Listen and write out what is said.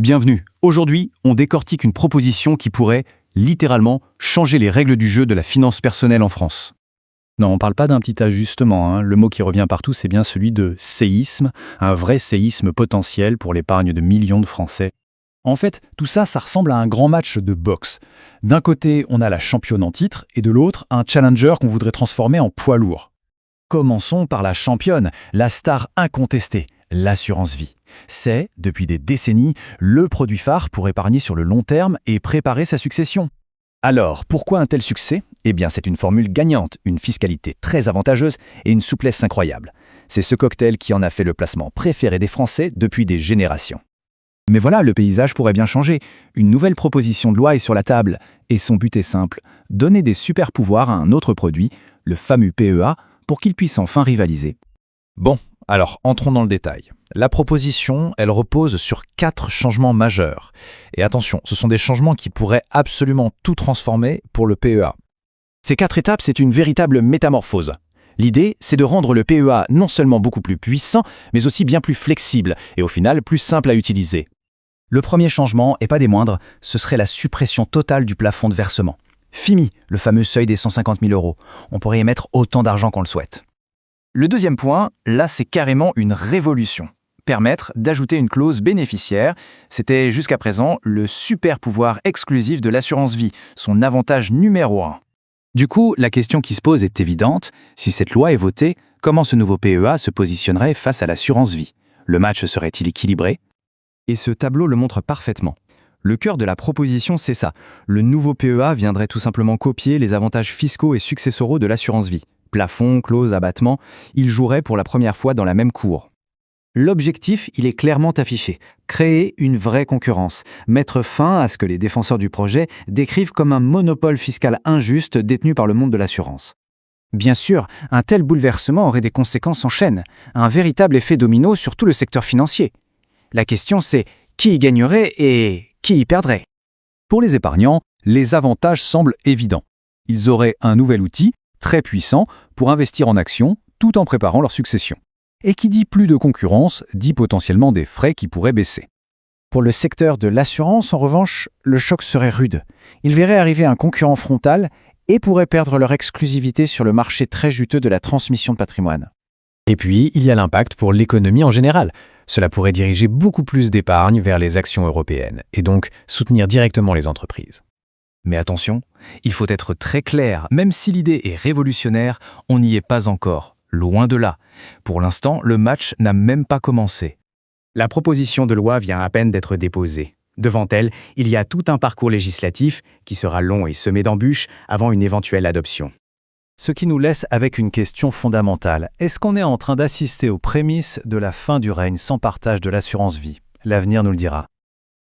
Bienvenue. Aujourd'hui, on décortique une proposition qui pourrait, littéralement, changer les règles du jeu de la finance personnelle en France. Non, on ne parle pas d'un petit ajustement, hein. Le mot qui revient partout, c'est bien celui de séisme, un vrai séisme potentiel pour l'épargne de millions de Français. En fait, tout ça, ça ressemble à un grand match de boxe. D'un côté, on a la championne en titre, et de l'autre, un challenger qu'on voudrait transformer en poids lourd. Commençons par la championne, la star incontestée, l'assurance vie. C'est, depuis des décennies, le produit phare pour épargner sur le long terme et préparer sa succession. Alors, pourquoi un tel succès ? Eh bien, c'est une formule gagnante, une fiscalité très avantageuse et une souplesse incroyable. C'est ce cocktail qui en a fait le placement préféré des Français depuis des générations. Mais voilà, le paysage pourrait bien changer. Une nouvelle proposition de loi est sur la table, et son but est simple, donner des super pouvoirs à un autre produit, le fameux PEA, pour qu'il puisse enfin rivaliser. Bon, alors entrons dans le détail. La proposition, elle repose sur 4 changements majeurs. Et attention, ce sont des changements qui pourraient absolument tout transformer pour le PEA. Ces 4 étapes, c'est une véritable métamorphose. L'idée, c'est de rendre le PEA non seulement beaucoup plus puissant, mais aussi bien plus flexible et au final plus simple à utiliser. Le premier changement, et pas des moindres, ce serait la suppression totale du plafond de versement. Fini, le fameux seuil des 150 000 €. On pourrait y mettre autant d'argent qu'on le souhaite. Le deuxième point, là c'est carrément une révolution. Permettre d'ajouter une clause bénéficiaire, c'était jusqu'à présent le super pouvoir exclusif de l'assurance vie, son avantage numéro 1. Du coup, la question qui se pose est évidente. Si cette loi est votée, comment ce nouveau PEA se positionnerait face à l'assurance vie ? Le match serait-il équilibré ? Et ce tableau le montre parfaitement. Le cœur de la proposition, c'est ça. Le nouveau PEA viendrait tout simplement copier les avantages fiscaux et successoraux de l'assurance vie. Plafond, clause, abattement, il jouerait pour la première fois dans la même cour. L'objectif, il est clairement affiché. Créer une vraie concurrence. Mettre fin à ce que les défenseurs du projet décrivent comme un monopole fiscal injuste détenu par le monde de l'assurance. Bien sûr, un tel bouleversement aurait des conséquences en chaîne, un véritable effet domino sur tout le secteur financier. La question c'est qui y gagnerait et qui y perdrait ? Pour les épargnants, les avantages semblent évidents. Ils auraient un nouvel outil, très puissant, pour investir en actions, tout en préparant leur succession. Et qui dit plus de concurrence, dit potentiellement des frais qui pourraient baisser. Pour le secteur de l'assurance, en revanche, le choc serait rude. Ils verraient arriver un concurrent frontal et pourraient perdre leur exclusivité sur le marché très juteux de la transmission de patrimoine. Et puis, il y a l'impact pour l'économie en général. Cela pourrait diriger beaucoup plus d'épargne vers les actions européennes et donc soutenir directement les entreprises. Mais attention, il faut être très clair, même si l'idée est révolutionnaire, on n'y est pas encore, loin de là. Pour l'instant, le match n'a même pas commencé. La proposition de loi vient à peine d'être déposée. Devant elle, il y a tout un parcours législatif qui sera long et semé d'embûches avant une éventuelle adoption. Ce qui nous laisse avec une question fondamentale. Est-ce qu'on est en train d'assister aux prémices de la fin du règne sans partage de l'assurance vie ? L'avenir nous le dira.